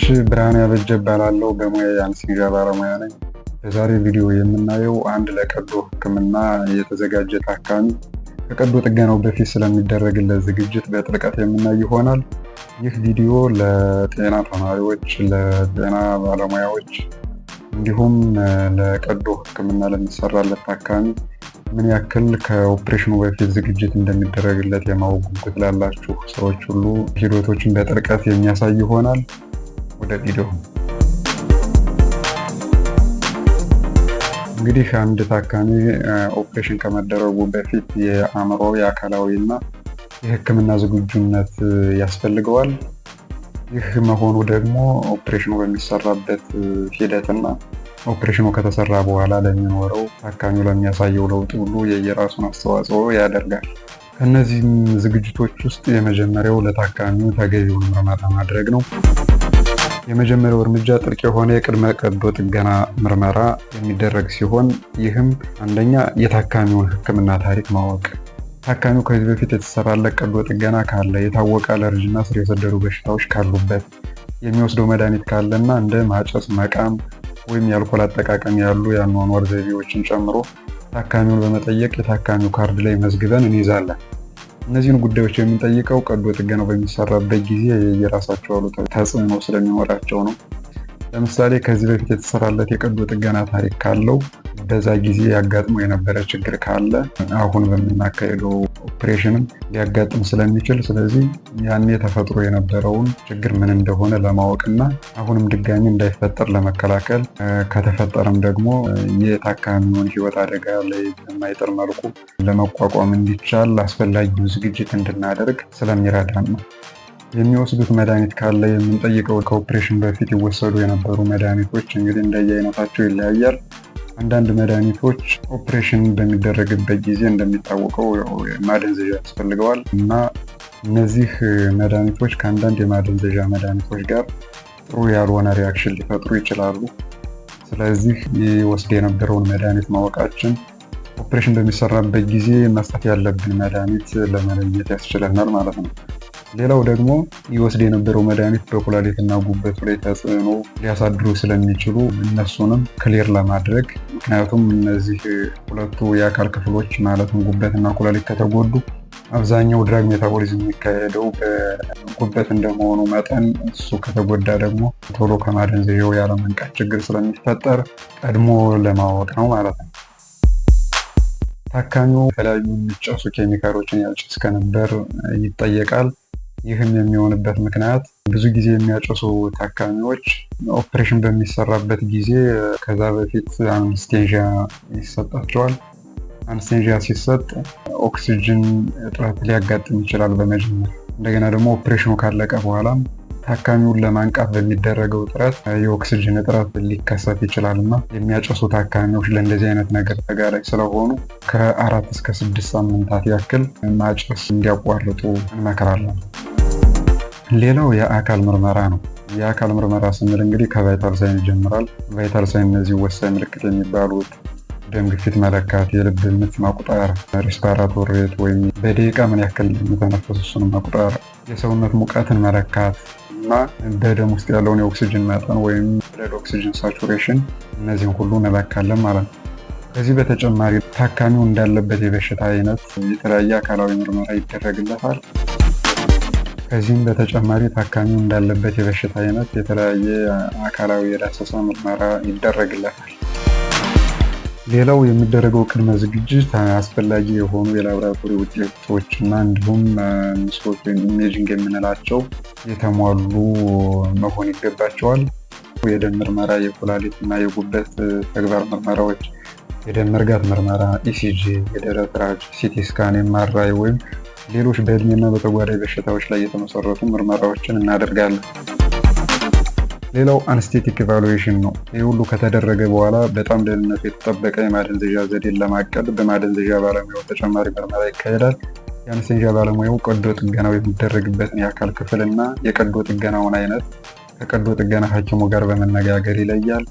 ብርሃኔ አበጀ እባላለሁ። በሙያዬ የአነስቴዥያ ባለሙያ ነኝ። በዛሬ ቪዲዮ የምናየው አንድ ለቀዶ ሕክምና የተዘጋጀ ታካሚ ከቀዶ ጥገናው በፊት ስለሚደረግለት ዝግጅት በጥልቀት የምናይ ይሆናል። ይህ ቪዲዮ ለጤና ተማሪዎች፣ ለጤና ባለሙያዎች እንዲሁም ለቀዶ ሕክምና ለሚሰራለት ታካሚ ምን ያክል ከኦፕሬሽኑ በፊት ዝግጅት እንደሚደረግለት የማወቅ ጉጉት ላላችሁ ሰዎች ሁሉ ሂደቶችን በጥልቀት የሚያሳይ ይሆናል። ወደ ቪዲዮ። እንግዲህ አንድ ታካሚ ኦፕሬሽን ከመደረጉ በፊት የአእምሮ፣ የአካላዊ እና የሕክምና ዝግጁነት ያስፈልገዋል። ይህ መሆኑ ደግሞ ኦፕሬሽኑ በሚሰራበት ሂደትና ኦፕሬሽኑ ከተሰራ በኋላ ለሚኖረው ታካሚው ለሚያሳየው ለውጥ ሁሉ የየራሱን አስተዋጽኦ ያደርጋል። ከእነዚህም ዝግጅቶች ውስጥ የመጀመሪያው ለታካሚው ተገቢውን ምርመራ ማድረግ ነው። የመጀመሪያው እርምጃ ጥልቅ የሆነ የቅድመ ቀዶ ጥገና ምርመራ የሚደረግ ሲሆን ይህም አንደኛ የታካሚውን ሕክምና ታሪክ ማወቅ፣ ታካሚው ከዚህ በፊት የተሰራለት ቀዶ ጥገና ካለ፣ የታወቀ አለርጂና ስር የሰደዱ በሽታዎች ካሉበት፣ የሚወስደው መድኃኒት ካለና እንደ ማጨስ፣ መቃም ወይም የአልኮል አጠቃቀም ያሉ የአኗኗር ዘይቤዎችን ጨምሮ ታካሚውን በመጠየቅ የታካሚው ካርድ ላይ መዝግበን እንይዛለን። እነዚህን ጉዳዮች የምንጠይቀው ቀዶ ጥገናው በሚሰራበት ጊዜ የራሳቸው አሉታዊ ተጽዕኖ ስለሚኖራቸው ነው። ለምሳሌ ከዚህ በፊት የተሰራለት የቀዶ ጥገና ታሪክ ካለው፣ በዛ ጊዜ ያጋጥሞ የነበረ ችግር ካለ አሁን በምናካሄደው ኦፕሬሽንም ሊያጋጥም ስለሚችል፣ ስለዚህ ያኔ ተፈጥሮ የነበረውን ችግር ምን እንደሆነ ለማወቅና አሁንም ድጋሚ እንዳይፈጠር ለመከላከል፣ ከተፈጠረም ደግሞ የታካሚውን ሕይወት አደጋ ላይ በማይጥል መልኩ ለመቋቋም እንዲቻል አስፈላጊውን ዝግጅት እንድናደርግ ስለሚረዳን ነው። የሚወስዱት መድኃኒት ካለ የምንጠይቀው ከኦፕሬሽን በፊት ይወሰዱ የነበሩ መድኃኒቶች እንግዲህ እንደየአይነታቸው ይለያያል። አንዳንድ መድኃኒቶች ኦፕሬሽን በሚደረግበት ጊዜ እንደሚታወቀው ማደንዘዣ ያስፈልገዋል እና እነዚህ መድኃኒቶች ከአንዳንድ የማደንዘዣ መድኃኒቶች ጋር ጥሩ ያልሆነ ሪያክሽን ሊፈጥሩ ይችላሉ። ስለዚህ ይወስድ የነበረውን መድኃኒት ማወቃችን ኦፕሬሽን በሚሰራበት ጊዜ መስጠት ያለብን መድኃኒት ለመለየት ያስችለናል ማለት ነው። ሌላው ደግሞ ይወስድ የነበረው መድኃኒት በኩላሊትና ጉበቱ ላይ ተጽዕኖ ሊያሳድሩ ስለሚችሉ እነሱንም ክሊር ለማድረግ፣ ምክንያቱም እነዚህ ሁለቱ የአካል ክፍሎች ማለትም ጉበትና ኩላሊት ከተጎዱ አብዛኛው ድራግ ሜታቦሊዝም የሚካሄደው በጉበት እንደመሆኑ መጠን እሱ ከተጎዳ ደግሞ ቶሎ ከማደንዘዣው ያለመንቃት ችግር ስለሚፈጠር ቀድሞ ለማወቅ ነው ማለት ነው። ታካሚው የተለያዩ የሚጨሱ ኬሚካሎችን ያጨስ ከነበር ይጠየቃል። ይህም የሚሆንበት ምክንያት ብዙ ጊዜ የሚያጨሱ ታካሚዎች ኦፕሬሽን በሚሰራበት ጊዜ ከዛ በፊት አነስቴዥያ ይሰጣቸዋል። አነስቴዥያ ሲሰጥ ኦክሲጅን እጥረት ሊያጋጥም ይችላል በመጀመሪያ። እንደገና ደግሞ ኦፕሬሽኑ ካለቀ በኋላም ታካሚውን ለማንቃት በሚደረገው ጥረት የኦክሲጅን እጥረት ሊከሰት ይችላል እና የሚያጨሱ ታካሚዎች ለእንደዚህ አይነት ነገር ተጋላጭ ስለሆኑ ከ4 እስከ 6 ሳምንታት ያክል ማጨስ እንዲያቋርጡ እንመክራለን። ሌላው የአካል ምርመራ ነው። የአካል ምርመራ ስንል እንግዲህ ከቫይታል ሳይን ይጀምራል። ቫይታል ሳይን እነዚህ ወሳኝ ምልክት የሚባሉት ደም ግፊት መለካት፣ የልብ ምት መቁጠር፣ ሬስፓራቶሪ ሬት ወይም በደቂቃ ምን ያክል እንደሚተነፈሱ እሱን መቁጠር፣ የሰውነት ሙቀትን መለካት እና በደም ውስጥ ያለውን የኦክሲጅን መጠን ወይም ብለድ ኦክሲጅን ሳቹሬሽን፣ እነዚህን ሁሉ እንለካለን ማለት ነው። ከዚህ በተጨማሪ ታካሚው እንዳለበት የበሽታ አይነት የተለያየ አካላዊ ምርመራ ይደረግለታል። ከዚህም በተጨማሪ ታካሚው እንዳለበት የበሽታ አይነት የተለያየ አካላዊ የዳሰሳ ምርመራ ይደረግለታል። ሌላው የሚደረገው ቅድመ ዝግጅት አስፈላጊ የሆኑ የላቦራቶሪ ውጤቶች እና እንዲሁም ምስሎች ወይም ኢሜጂንግ የምንላቸው የተሟሉ መሆን ይገባቸዋል። የደም ምርመራ፣ የኩላሊት እና የጉበት ተግባር ምርመራዎች፣ የደም መርጋት ምርመራ፣ ኢሲጂ፣ የደረት ራጅ፣ ሲቲ ስካን፣ ኤምአርአይ ወይም ሌሎች በእድሜና በተጓዳኝ በሽታዎች ላይ የተመሰረቱ ምርመራዎችን እናደርጋለን። ሌላው አንስቴቲክ ኢቫሉዌሽን ነው። ይህ ሁሉ ከተደረገ በኋላ በጣም ደህንነቱ የተጠበቀ የማደንዘዣ ዘዴን ለማቀድ በማደንዘዣ ባለሙያው ተጨማሪ ምርመራ ይካሄዳል። የአነስቴዥያ ባለሙያው ቀዶ ጥገናው የሚደረግበትን የአካል ክፍልና የቀዶ ጥገናውን አይነት ከቀዶ ጥገና ሐኪሙ ጋር በመነጋገር ይለያል።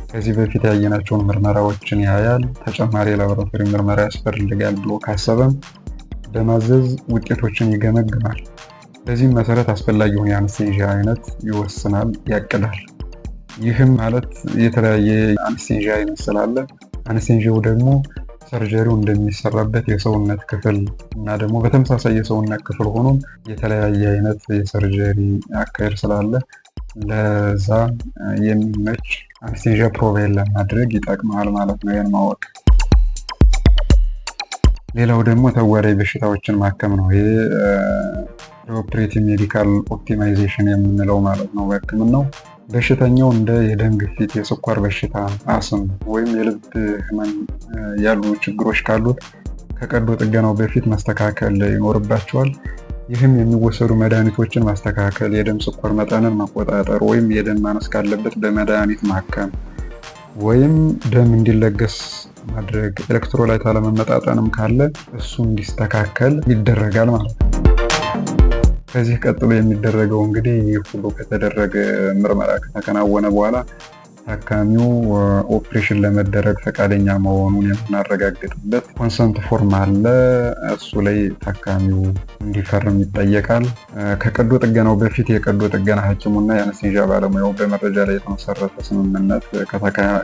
ከዚህ በፊት ያየናቸውን ምርመራዎችን ያያል። ተጨማሪ የላቦራቶሪ ምርመራ ያስፈልጋል ብሎ ካሰበም በማዘዝ ውጤቶችን ይገመግማል። በዚህም መሰረት አስፈላጊውን የአነስቴዥያ አይነት ይወስናል፣ ያቅዳል። ይህም ማለት የተለያየ አነስቴዥያ አይነት ስላለ አነስቴዥያው ደግሞ ሰርጀሪው እንደሚሰራበት የሰውነት ክፍል እና ደግሞ በተመሳሳይ የሰውነት ክፍል ሆኖም የተለያየ አይነት የሰርጀሪ አካሄድ ስላለ ለዛ የሚመች አነስቴዥያ ፕሮቫይድ ለማድረግ ይጠቅማል ማለት ነው፣ ይህን ማወቅ። ሌላው ደግሞ ተጓዳኝ በሽታዎችን ማከም ነው። ይህ ኦፕሬቲቭ ሜዲካል ኦፕቲማይዜሽን የምንለው ማለት ነው በሕክምናው። በሽተኛው እንደ የደም ግፊት፣ የስኳር በሽታ፣ አስም ወይም የልብ ህመም ያሉ ችግሮች ካሉት ከቀዶ ጥገናው በፊት መስተካከል ይኖርባቸዋል። ይህም የሚወሰዱ መድኃኒቶችን ማስተካከል፣ የደም ስኳር መጠንን መቆጣጠር ወይም የደም ማነስ ካለበት በመድኃኒት ማከም ወይም ደም እንዲለገስ ማድረግ፣ ኤሌክትሮላይት አለመመጣጠንም ካለ እሱ እንዲስተካከል ይደረጋል ማለት ነው። ከዚህ ቀጥሎ የሚደረገው እንግዲህ ይህ ሁሉ ከተደረገ ምርመራ ከተከናወነ በኋላ ታካሚው ኦፕሬሽን ለመደረግ ፈቃደኛ መሆኑን የምናረጋግጥበት ኮንሰንት ፎርም አለ። እሱ ላይ ታካሚው እንዲፈርም ይጠየቃል። ከቀዶ ጥገናው በፊት የቀዶ ጥገና ሐኪሙና የአነስቴዥያ ባለሙያው በመረጃ ላይ የተመሰረተ ስምምነት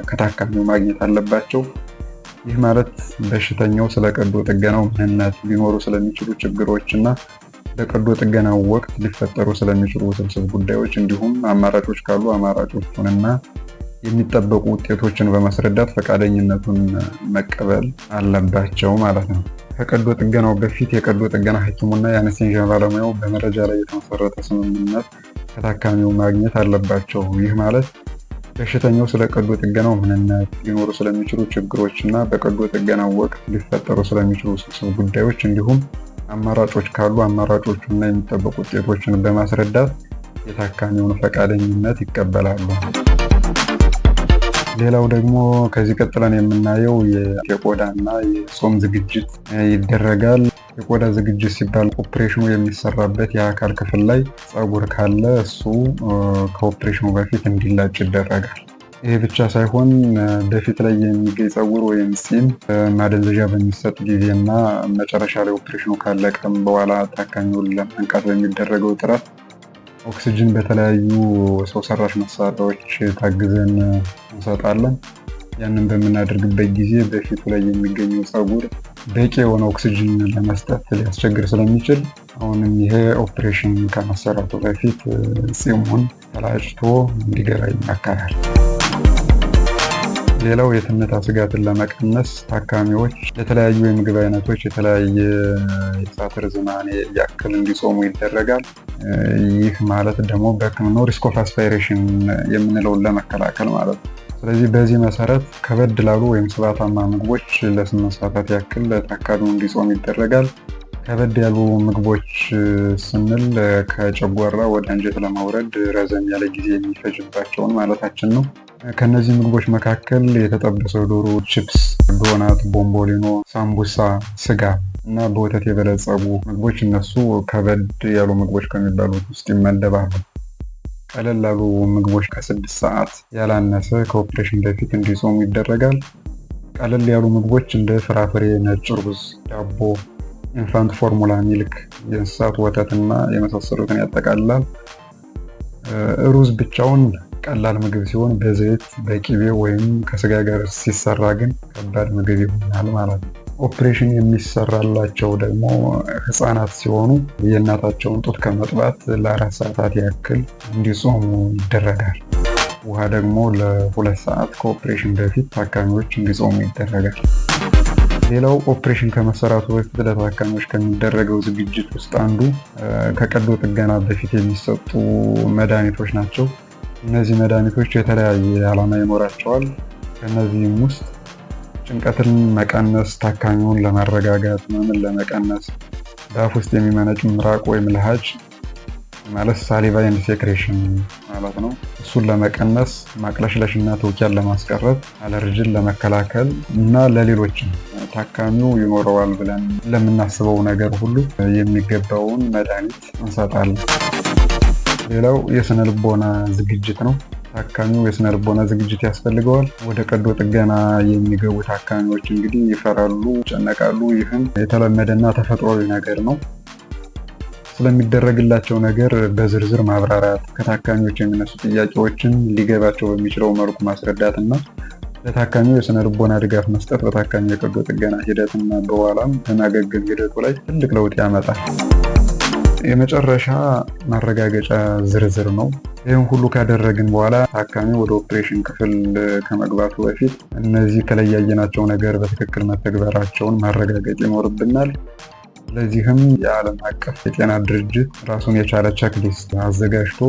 ከታካሚው ማግኘት አለባቸው። ይህ ማለት በሽተኛው ስለ ቀዶ ጥገናው ምንነት፣ ሊኖሩ ስለሚችሉ ችግሮች እና በቀዶ ጥገናው ወቅት ሊፈጠሩ ስለሚችሉ ውስብስብ ጉዳዮች እንዲሁም አማራጮች ካሉ አማራጮቹንና የሚጠበቁ ውጤቶችን በማስረዳት ፈቃደኝነቱን መቀበል አለባቸው ማለት ነው። ከቀዶ ጥገናው በፊት የቀዶ ጥገና ሐኪሙና የአነስቴዥያ ባለሙያው በመረጃ ላይ የተመሰረተ ስምምነት ከታካሚው ማግኘት አለባቸው። ይህ ማለት በሽተኛው ስለ ቀዶ ጥገናው ምንነት፣ ሊኖሩ ስለሚችሉ ችግሮች እና በቀዶ ጥገናው ወቅት ሊፈጠሩ ስለሚችሉ ውስብስብ ጉዳዮች እንዲሁም አማራጮች ካሉ አማራጮቹና የሚጠበቁ ውጤቶችን በማስረዳት የታካሚውን ፈቃደኝነት ይቀበላሉ። ሌላው ደግሞ ከዚህ ቀጥለን የምናየው የቆዳና የጾም ዝግጅት ይደረጋል። የቆዳ ዝግጅት ሲባል ኦፕሬሽኑ የሚሰራበት የአካል ክፍል ላይ ፀጉር ካለ እሱ ከኦፕሬሽኑ በፊት እንዲላጭ ይደረጋል። ይሄ ብቻ ሳይሆን በፊት ላይ የሚገኝ ፀጉር ወይም ፂም ማደንዘዣ በሚሰጥ ጊዜ እና መጨረሻ ላይ ኦፕሬሽኑ ካለቀም በኋላ ታካሚውን ለማንቃት በሚደረገው ጥረት ኦክሲጅን በተለያዩ ሰው ሰራሽ መሳሪያዎች ታግዘን እንሰጣለን። ያንን በምናደርግበት ጊዜ በፊቱ ላይ የሚገኘው ፀጉር በቂ የሆነ ኦክሲጅን ለመስጠት ሊያስቸግር ስለሚችል አሁንም ይሄ ኦፕሬሽን ከመሰራቱ በፊት ፂሙን ተላጭቶ እንዲገራ ይመከራል። ሌላው የትንታ ስጋትን ለመቀነስ ታካሚዎች ለተለያዩ የምግብ አይነቶች የተለያየ የሰዓት ርዝማኔ ያክል እንዲጾሙ ይደረጋል። ይህ ማለት ደግሞ በሕክምናው ሪስክ ኦፍ አስፓይሬሽን የምንለውን ለመከላከል ማለት ነው። ስለዚህ በዚህ መሰረት ከበድ ላሉ ወይም ስባታማ ምግቦች ለ8 ሰዓታት ያክል ታካሚው እንዲጾም ይደረጋል። ከበድ ያሉ ምግቦች ስንል ከጨጓራ ወደ አንጀት ለማውረድ ረዘም ያለ ጊዜ የሚፈጅባቸውን ማለታችን ነው። ከነዚህ ምግቦች መካከል የተጠበሰው ዶሮ፣ ቺፕስ፣ ዶናት፣ ቦምቦሊኖ፣ ሳምቡሳ፣ ስጋ እና በወተት የበለጸጉ ምግቦች እነሱ ከበድ ያሉ ምግቦች ከሚባሉት ውስጥ ይመደባሉ። ቀለል ያሉ ምግቦች ከ6 ሰዓት ያላነሰ ከኦፕሬሽን በፊት እንዲጾሙ ይደረጋል። ቀለል ያሉ ምግቦች እንደ ፍራፍሬ፣ ነጭ ሩዝ፣ ዳቦ፣ ኢንፋንት ፎርሙላ ሚልክ፣ የእንስሳት ወተት እና የመሳሰሉትን ያጠቃልላል። ሩዝ ብቻውን ቀላል ምግብ ሲሆን በዘይት በቂቤ ወይም ከስጋ ጋር ሲሰራ ግን ከባድ ምግብ ይሆናል ማለት ነው። ኦፕሬሽን የሚሰራላቸው ደግሞ ህፃናት ሲሆኑ የእናታቸውን ጡት ከመጥባት ለ4 ሰዓታት ያክል እንዲጾሙ ይደረጋል። ውሃ ደግሞ ለ2 ሰዓት ከኦፕሬሽን በፊት ታካሚዎች እንዲጾሙ ይደረጋል። ሌላው ኦፕሬሽን ከመሰራቱ በፊት ለታካሚዎች ከሚደረገው ዝግጅት ውስጥ አንዱ ከቀዶ ጥገና በፊት የሚሰጡ መድኃኒቶች ናቸው። እነዚህ መድኃኒቶች የተለያየ ዓላማ ይኖራቸዋል። ከነዚህም ውስጥ ጭንቀትን መቀነስ፣ ታካሚውን ለማረጋጋት፣ ህመምን ለመቀነስ፣ በአፍ ውስጥ የሚመነጭ ምራቅ ወይም ልሃጅ ማለት ሳሊቫ ኤንድ ሴክሬሽን ማለት ነው፣ እሱን ለመቀነስ፣ ማቅለሽለሽና ትውኪያን ለማስቀረት፣ አለርጅን ለመከላከል እና ለሌሎችም ታካሚው ይኖረዋል ብለን ለምናስበው ነገር ሁሉ የሚገባውን መድኃኒት እንሰጣለን። ሌላው የስነ ልቦና ዝግጅት ነው። ታካሚው የስነ ልቦና ዝግጅት ያስፈልገዋል። ወደ ቀዶ ጥገና የሚገቡ ታካሚዎች እንግዲህ ይፈራሉ፣ ይጨነቃሉ። ይህም የተለመደና ተፈጥሯዊ ነገር ነው። ስለሚደረግላቸው ነገር በዝርዝር ማብራራት፣ ከታካሚዎች የሚነሱ ጥያቄዎችን ሊገባቸው በሚችለው መልኩ ማስረዳት እና ለታካሚው የስነ ልቦና ድጋፍ መስጠት በታካሚ የቀዶ ጥገና ሂደትና በኋላም በማገገም ሂደቱ ላይ ትልቅ ለውጥ ያመጣል። የመጨረሻ ማረጋገጫ ዝርዝር ነው። ይህን ሁሉ ካደረግን በኋላ ታካሚ ወደ ኦፕሬሽን ክፍል ከመግባቱ በፊት እነዚህ ከላይ ያየናቸው ነገር በትክክል መተግበራቸውን ማረጋገጥ ይኖርብናል። ለዚህም የዓለም አቀፍ የጤና ድርጅት ራሱን የቻለ ቼክሊስት አዘጋጅቶ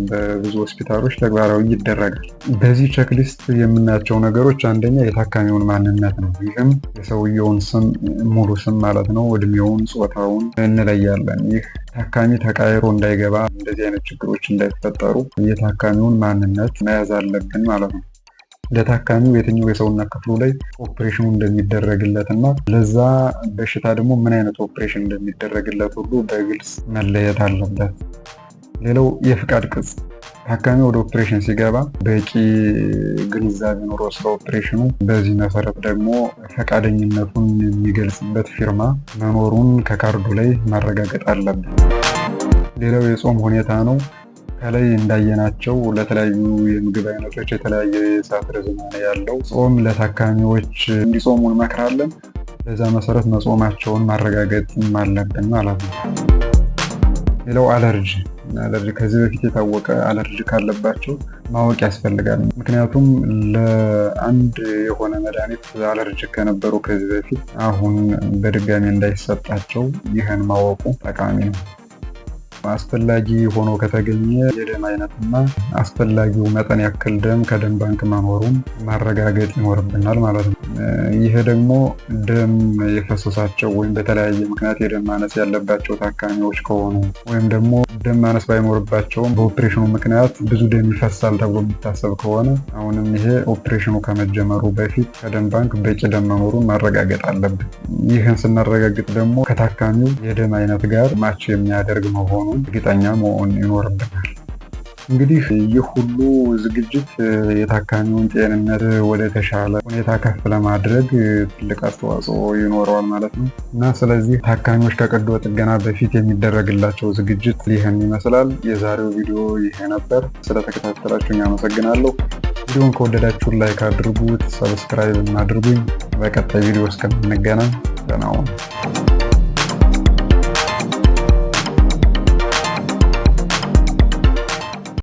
በብዙ ሆስፒታሎች ተግባራዊ ይደረጋል። በዚህ ቼክሊስት የምናያቸው ነገሮች አንደኛ የታካሚውን ማንነት ነው። ይህም የሰውየውን ስም፣ ሙሉ ስም ማለት ነው፣ እድሜውን፣ ጾታውን እንለያለን። ይህ ታካሚ ተቃይሮ እንዳይገባ፣ እንደዚህ አይነት ችግሮች እንዳይፈጠሩ የታካሚውን ማንነት መያዝ አለብን ማለት ነው። ለታካሚው የትኛው የሰውነት ክፍሉ ላይ ኦፕሬሽኑ እንደሚደረግለት እና ለዛ በሽታ ደግሞ ምን አይነት ኦፕሬሽን እንደሚደረግለት ሁሉ በግልጽ መለየት አለበት። ሌላው የፍቃድ ቅጽ፣ ታካሚ ወደ ኦፕሬሽን ሲገባ በቂ ግንዛቤ ኖሮ ስለ ኦፕሬሽኑ፣ በዚህ መሰረት ደግሞ ፈቃደኝነቱን የሚገልጽበት ፊርማ መኖሩን ከካርዱ ላይ ማረጋገጥ አለበት። ሌላው የጾም ሁኔታ ነው። ከላይ እንዳየናቸው ለተለያዩ የምግብ አይነቶች የተለያየ የሰዓት ርዝማኔ ያለው ጾም ለታካሚዎች እንዲጾሙ እንመክራለን። በዛ መሰረት መጾማቸውን ማረጋገጥ አለብን ማለት ነው። ሌላው አለርጂ ከዚህ በፊት የታወቀ አለርጂ ካለባቸው ማወቅ ያስፈልጋል። ምክንያቱም ለአንድ የሆነ መድኃኒት አለርጂ ከነበሩ ከዚህ በፊት አሁን በድጋሚ እንዳይሰጣቸው ይህን ማወቁ ጠቃሚ ነው። አስፈላጊ ሆኖ ከተገኘ የደም አይነትና አስፈላጊው መጠን ያክል ደም ከደም ባንክ መኖሩን ማረጋገጥ ይኖርብናል ማለት ነው። ይህ ደግሞ ደም የፈሰሳቸው ወይም በተለያየ ምክንያት የደም ማነስ ያለባቸው ታካሚዎች ከሆኑ ወይም ደግሞ ደም ማነስ ባይኖርባቸውም በኦፕሬሽኑ ምክንያት ብዙ ደም ይፈሳል ተብሎ የሚታሰብ ከሆነ አሁንም ይሄ ኦፕሬሽኑ ከመጀመሩ በፊት ከደም ባንክ በቂ ደም መኖሩን ማረጋገጥ አለብን። ይህን ስናረጋግጥ ደግሞ ከታካሚው የደም አይነት ጋር ማች የሚያደርግ መሆኑን እርግጠኛ መሆን ይኖርብናል። እንግዲህ ይህ ሁሉ ዝግጅት የታካሚውን ጤንነት ወደ ተሻለ ሁኔታ ከፍ ለማድረግ ትልቅ አስተዋጽኦ ይኖረዋል ማለት ነው እና ስለዚህ ታካሚዎች ከቀዶ ጥገና በፊት የሚደረግላቸው ዝግጅት ይህን ይመስላል። የዛሬው ቪዲዮ ይሄ ነበር። ስለተከታተላችሁኝ አመሰግናለሁ። ቪዲዮን ከወደዳችሁ ላይክ አድርጉት፣ ሰብስክራይብ አድርጉኝ። በቀጣይ ቪዲዮ እስከምንገናኝ ደህና ሁኑ።